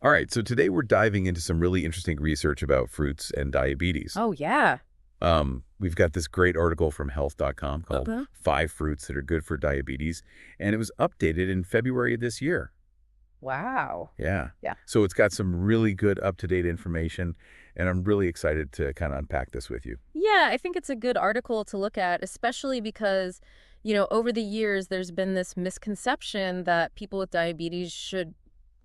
All right, so today we're diving into some really interesting research about fruits and diabetes. Oh, yeah. We've got this great article from health.com called Uh-huh. 5 Fruits That Are Good for Diabetes, and it was updated in February of this year. Wow. Yeah. Yeah. So it's got some really good up-to-date information, and I'm really excited to kind of unpack this with you. Yeah, I think it's a good article to look at, especially because, over the years, there's been this misconception that people with diabetes should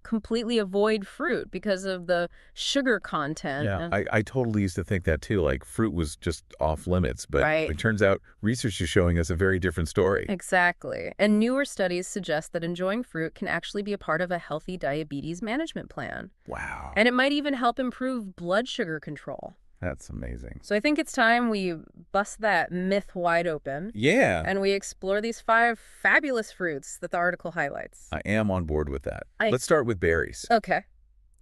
completely avoid fruit because of the sugar content. Yeah, I totally used to think that too, like fruit was just off limits, but Right. it turns out research is showing us a very different story. Exactly. And newer studies suggest that enjoying fruit can actually be a part of a healthy diabetes management plan. Wow, And it might even help improve blood sugar control. that's amazing. So I think it's time we bust that myth wide open Yeah, and we explore these 5 fabulous fruits that the article highlights. I am on board with that. I- Let's start with berries. Okay.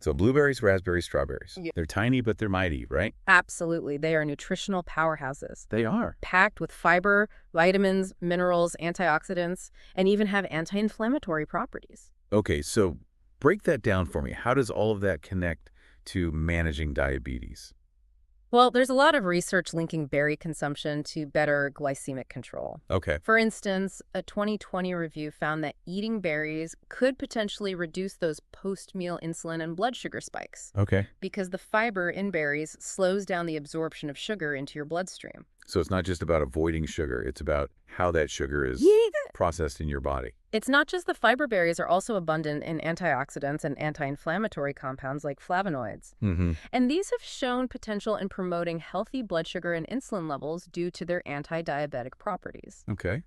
So blueberries, raspberries, strawberries. Yeah. They're tiny, but they're mighty, right? Absolutely. They are nutritional powerhouses, They are. packed with fiber, vitamins, minerals, antioxidants, and even have anti-inflammatory properties. Okay, so break that down for me. How does all of that connect to managing diabetes? Well, there's a lot of research linking berry consumption to better glycemic control. Okay, For instance, a 2020 review found that eating berries could potentially reduce those post-meal insulin and blood sugar spikes okay. because the fiber in berries slows down the absorption of sugar into your bloodstream. So it's not just about avoiding sugar. It's about how that sugar is processed in your body. It's not just the fiber berries are also abundant in antioxidants and anti-inflammatory compounds like flavonoids. Mm-hmm. And these have shown potential in promoting healthy blood sugar and insulin levels due to their anti-diabetic properties. Okay.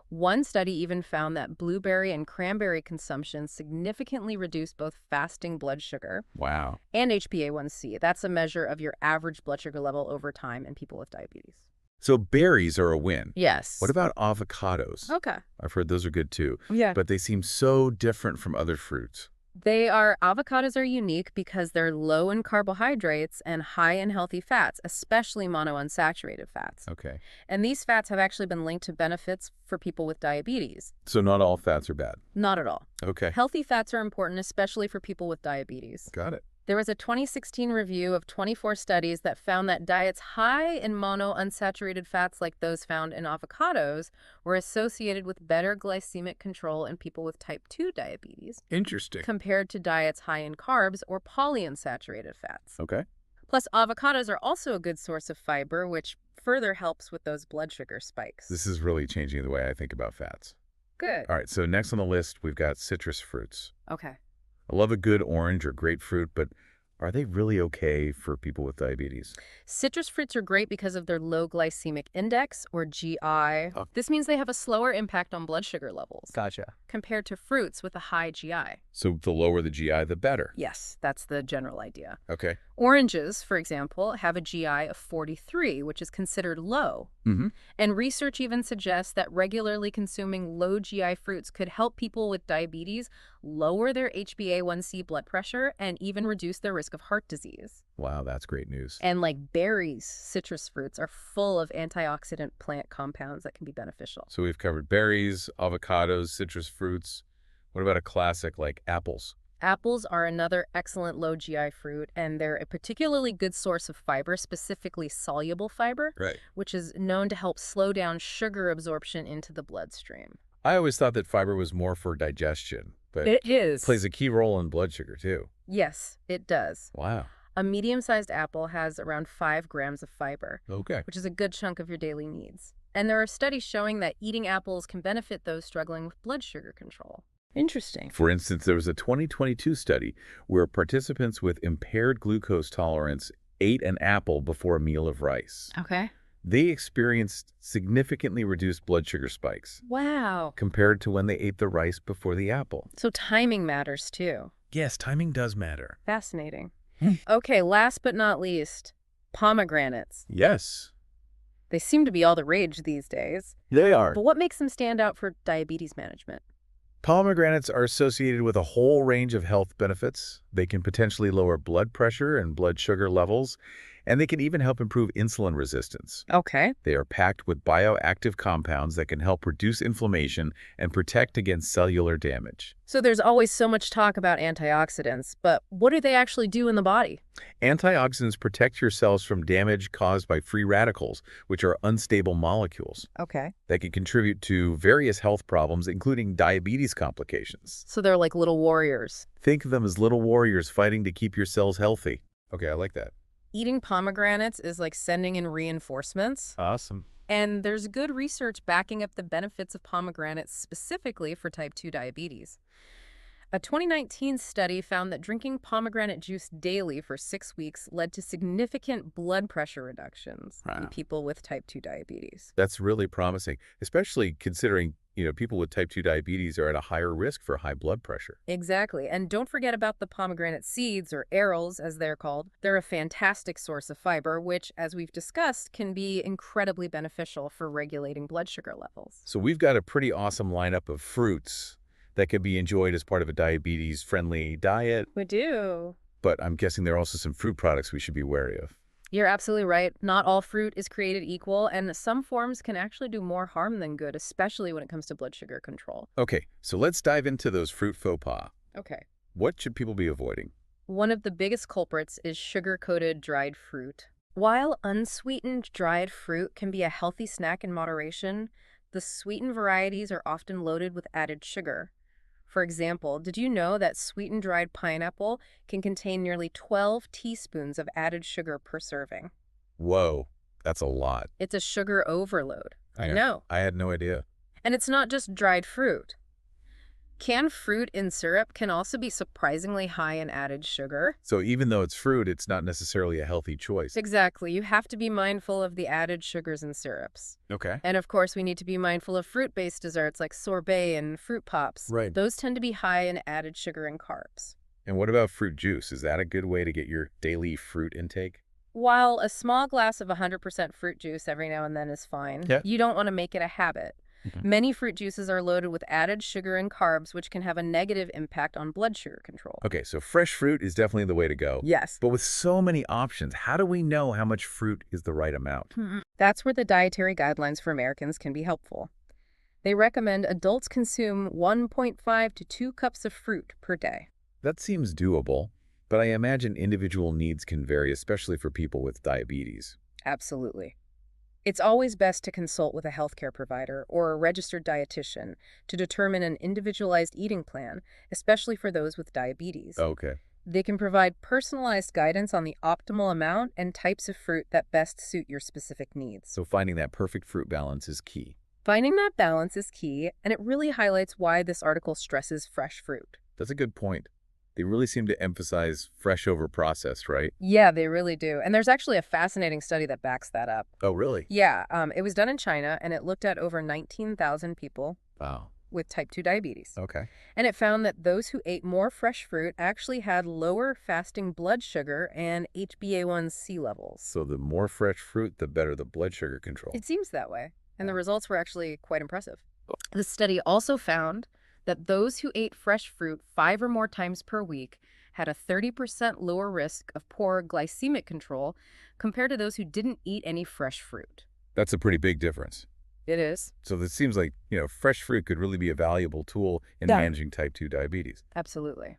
One study even found that blueberry and cranberry consumption significantly reduced both fasting blood sugar Wow. and HbA1c. That's a measure of your average blood sugar level over time in people with diabetes. So berries are a win. Yes. What about avocados? Okay. I've heard those are good too, Yeah. but they seem so different from other fruits. Avocados are unique because they're low in carbohydrates and high in healthy fats, especially monounsaturated fats. Okay. And these fats have actually been linked to benefits for people with diabetes. So not all fats are bad. Not at all. Okay. Healthy fats are important, especially for people with diabetes. Got it. There was a 2016 review of 24 studies that found that diets high in monounsaturated fats like those found in avocados were associated with better glycemic control in people with type 2 diabetes Interesting. compared to diets high in carbs or polyunsaturated fats. Okay. Plus, avocados are also a good source of fiber, which further helps with those blood sugar spikes. This is really changing the way I think about fats. Good. All right, so next on the list, we've got citrus fruits. Okay. I love a good orange or grapefruit, but are they really okay for people with diabetes? Citrus fruits are great because of their low glycemic index, or GI. Oh. This means they have a slower impact on blood sugar levels Gotcha. compared to fruits with a high GI. So the lower the GI, the better. Yes, that's the general idea. Okay. Oranges, for example, have a GI of 43, which is considered low. Mm-hmm. And research even suggests that regularly consuming low GI fruits could help people with diabetes lower their HbA1c blood pressure and even reduce their risk of heart disease. Wow, that's great news. And like berries, citrus fruits are full of antioxidant plant compounds that can be beneficial. So we've covered berries, avocados, citrus fruits. What about a classic like apples? Apples are another excellent low GI fruit, and they're a particularly good source of fiber, specifically soluble fiber, Right. which is known to help slow down sugar absorption into the bloodstream. I always thought that fiber was more for digestion, but It is. plays a key role in blood sugar too. Yes, it does. Wow. A medium-sized apple has around 5 grams of fiber, Okay. which is a good chunk of your daily needs. And there are studies showing that eating apples can benefit those struggling with blood sugar control. Interesting. For instance, there was a 2022 study where participants with impaired glucose tolerance ate an apple before a meal of rice. Okay. They experienced significantly reduced blood sugar spikes Wow. compared to when they ate the rice before the apple. So timing matters too. Yes, timing does matter. Fascinating. Okay, last but not least, pomegranates. Yes, They seem to be all the rage these days. they are. But what makes them stand out for diabetes management? Pomegranates are associated with a whole range of health benefits. They can potentially lower blood pressure and blood sugar levels, And they can even help improve insulin resistance. Okay. They are packed with bioactive compounds that can help reduce inflammation and protect against cellular damage. So there's always so much talk about antioxidants, but what do they actually do in the body? Antioxidants protect your cells from damage caused by free radicals, which are unstable molecules Okay. that can contribute to various health problems, including diabetes complications. So they're like little warriors. Think of them as little warriors fighting to keep your cells healthy. Okay, I like that. Eating pomegranates is like sending in reinforcements. Awesome. And there's good research backing up the benefits of pomegranates specifically for type 2 diabetes. A 2019 study found that drinking pomegranate juice daily for 6 weeks led to significant blood pressure reductions in Wow. people with type 2 diabetes. That's really promising, especially considering, people with type 2 diabetes are at a higher risk for high blood pressure. Exactly. And don't forget about the pomegranate seeds, or arils as they're called. They're a fantastic source of fiber, which, as we've discussed, can be incredibly beneficial for regulating blood sugar levels. So we've got a pretty awesome lineup of fruits that can be enjoyed as part of a diabetes-friendly diet, We do. but I'm guessing there are also some fruit products we should be wary of. You're absolutely right. Not all fruit is created equal, and some forms can actually do more harm than good, especially when it comes to blood sugar control. Okay, so let's dive into those fruit faux pas. Okay. What should people be avoiding? One of the biggest culprits is sugar-coated dried fruit. While unsweetened dried fruit can be a healthy snack in moderation, the sweetened varieties are often loaded with added sugar. For example, did you know that sweetened dried pineapple can contain nearly 12 teaspoons of added sugar per serving? Whoa, that's a lot. It's a sugar overload. I Yeah. know. I had no idea. And it's not just dried fruit. Canned fruit in syrup can also be surprisingly high in added sugar. So even though it's fruit, it's not necessarily a healthy choice. Exactly. You have to be mindful of the added sugars in syrups. Okay. And of course, we need to be mindful of fruit-based desserts like sorbet and fruit pops. Right. Those tend to be high in added sugar and carbs. And what about fruit juice? Is that a good way to get your daily fruit intake? While a small glass of 100% fruit juice every now and then is fine, Yeah. you don't want to make it a habit. Mhm. Many fruit juices are loaded with added sugar and carbs, which can have a negative impact on blood sugar control. Okay, so fresh fruit is definitely the way to go. Yes. But with so many options, how do we know how much fruit is the right amount? That's where the dietary guidelines for Americans can be helpful. They recommend adults consume 1.5 to 2 cups of fruit per day. That seems doable, but I imagine individual needs can vary, especially for people with diabetes. Absolutely. It's always best to consult with a healthcare provider or a registered dietitian to determine an individualized eating plan, especially for those with diabetes. Okay. They can provide personalized guidance on the optimal amount and types of fruit that best suit your specific needs. So finding that perfect fruit balance is key. Finding that balance is key, and it really highlights why this article stresses fresh fruit. That's a good point. They really seem to emphasize fresh over processed, right? Yeah, they really do. And there's actually a fascinating study that backs that up. Oh, really? Yeah, it was done in China, and it looked at over 19,000 people Wow. with type 2 diabetes. Okay. And it found that those who ate more fresh fruit actually had lower fasting blood sugar and HbA1c levels. So the more fresh fruit, the better the blood sugar control. It seems that way, and the results were actually quite impressive. The study also found that those who ate fresh fruit 5 or more times per week had a 30% lower risk of poor glycemic control compared to those who didn't eat any fresh fruit. That's a pretty big difference. It is. So it seems like, fresh fruit could really be a valuable tool in Yeah. managing type 2 diabetes. Absolutely.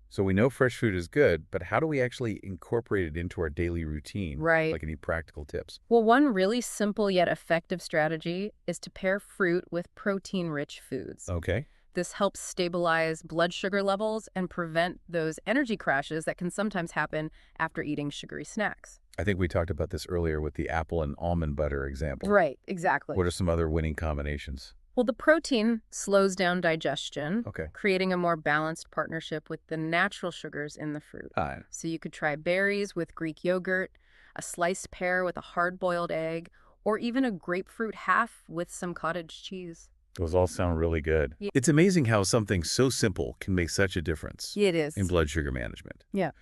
So we know fresh fruit is good, but how do we actually incorporate it into our daily routine? Right. Like any practical tips? Well, one really simple yet effective strategy is to pair fruit with protein-rich foods. Okay. This helps stabilize blood sugar levels and prevent those energy crashes that can sometimes happen after eating sugary snacks. I think we talked about this earlier with the apple and almond butter example. Right, exactly. What are some other winning combinations? Well, the protein slows down digestion, Okay. creating a more balanced partnership with the natural sugars in the fruit. Fine. So you could try berries with Greek yogurt, a sliced pear with a hard-boiled egg, or even a grapefruit half with some cottage cheese. Those all sound really good. Yeah. It's amazing how something so simple can make such a difference It is. in blood sugar management. Yeah.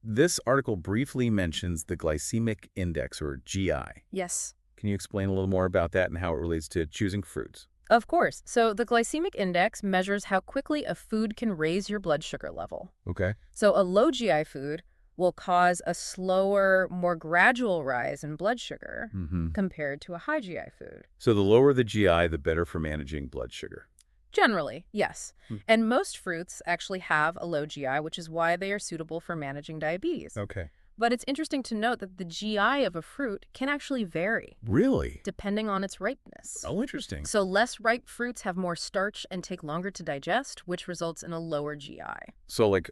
This article briefly mentions the glycemic index, or GI. Yes. Can you explain a little more about that and how it relates to choosing fruits? Of course. So the glycemic index measures how quickly a food can raise your blood sugar level. Okay. So a low GI food, will cause a slower, more gradual rise in blood sugar Hmm. compared to a high GI food. So the lower the GI, the better for managing blood sugar. Generally, yes. Hmm. And most fruits actually have a low GI, which is why they are suitable for managing diabetes. Okay. But it's interesting to note that the GI of a fruit can actually vary Really? depending on its ripeness. Oh, interesting. So less ripe fruits have more starch and take longer to digest, which results in a lower GI. So like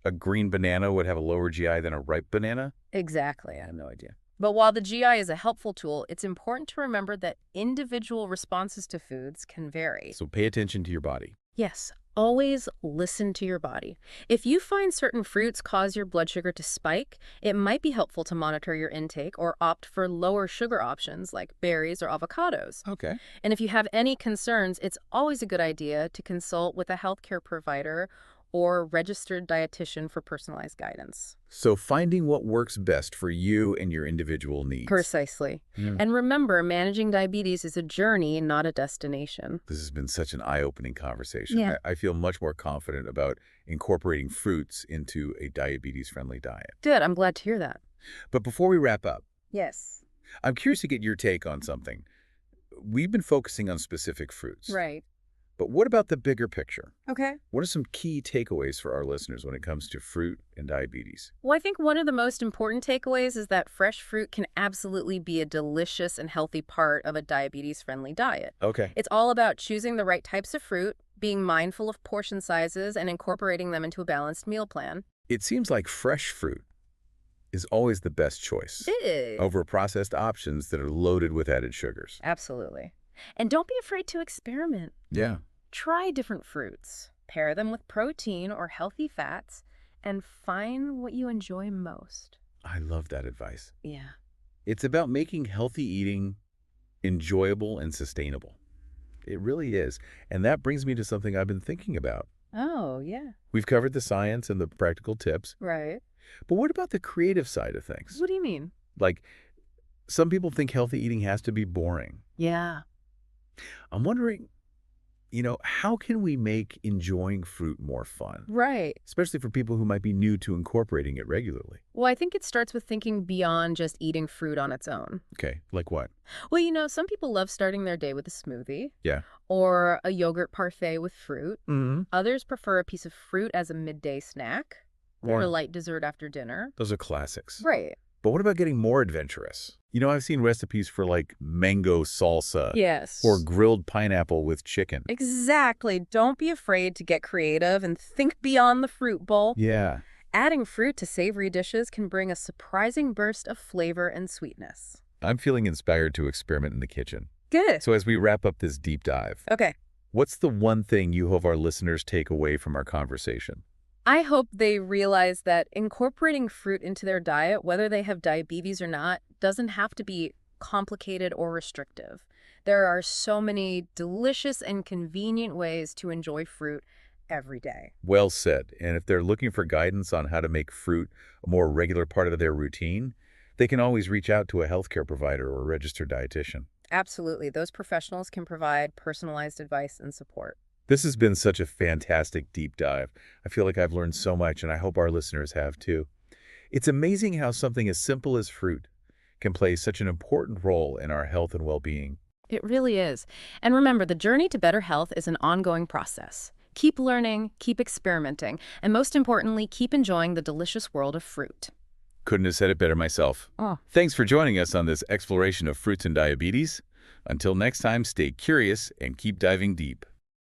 a green banana would have a lower GI than a ripe banana? Exactly. I have no idea. But while the GI is a helpful tool, it's important to remember that individual responses to foods can vary. So pay attention to your body. Yes, always listen to your body. If you find certain fruits cause your blood sugar to spike, it might be helpful to monitor your intake or opt for lower sugar options like berries or avocados. Okay. And if you have any concerns, it's always a good idea to consult with a healthcare provider or registered dietitian for personalized guidance. So finding what works best for you and your individual needs. Precisely. Yeah. And remember, managing diabetes is a journey, not a destination. This has been such an eye-opening conversation. Yeah. I feel much more confident about incorporating fruits into a diabetes-friendly diet. Good. I'm glad to hear that. But before we wrap up, Yes. I'm curious to get your take on something. We've been focusing on specific fruits. Right. But what about the bigger picture? Okay. What are some key takeaways for our listeners when it comes to fruit and diabetes? Well, I think one of the most important takeaways is that fresh fruit can absolutely be a delicious and healthy part of a diabetes-friendly diet. Okay. It's all about choosing the right types of fruit, being mindful of portion sizes, and incorporating them into a balanced meal plan. It seems like fresh fruit is always the best choice over processed options that are loaded with added sugars. Absolutely. And don't be afraid to experiment. Yeah. Try different fruits, pair them with protein or healthy fats, and find what you enjoy most. I love that advice. Yeah. It's about making healthy eating enjoyable and sustainable. It really is. And that brings me to something I've been thinking about. Oh, yeah. We've covered the science and the practical tips, Right. but what about the creative side of things? What do you mean? Like, some people think healthy eating has to be boring. Yeah. I'm wondering, how can we make enjoying fruit more fun? Right. Especially for people who might be new to incorporating it regularly. Well, I think it starts with thinking beyond just eating fruit on its own. Okay, like what? Well, some people love starting their day with a smoothie Yeah. or a yogurt parfait with fruit. Mm-hmm. Others prefer a piece of fruit as a midday snack or a Or light dessert after dinner. those are classics. Right. But what about getting more adventurous? I've seen recipes for like mango salsa Yes. or grilled pineapple with chicken. Exactly. Don't be afraid to get creative and think beyond the fruit bowl. Yeah. Adding fruit to savory dishes can bring a surprising burst of flavor and sweetness. I'm feeling inspired to experiment in the kitchen. Good. So as we wrap up this deep dive, Okay. what's the one thing you hope our listeners take away from our conversation? I hope they realize that incorporating fruit into their diet, whether they have diabetes or not, doesn't have to be complicated or restrictive. There are so many delicious and convenient ways to enjoy fruit every day. Well said. And if they're looking for guidance on how to make fruit a more regular part of their routine, they can always reach out to a healthcare provider or a registered dietitian. Absolutely. Those professionals can provide personalized advice and support. This has been such a fantastic deep dive. I feel like I've learned so much, and I hope our listeners have too. It's amazing how something as simple as fruit can play such an important role in our health and well-being. It really is. And remember, the journey to better health is an ongoing process. Keep learning, keep experimenting, and most importantly, keep enjoying the delicious world of fruit. Couldn't have said it better myself. Oh. Thanks for joining us on this exploration of fruits and diabetes. Until next time, stay curious and keep diving deep.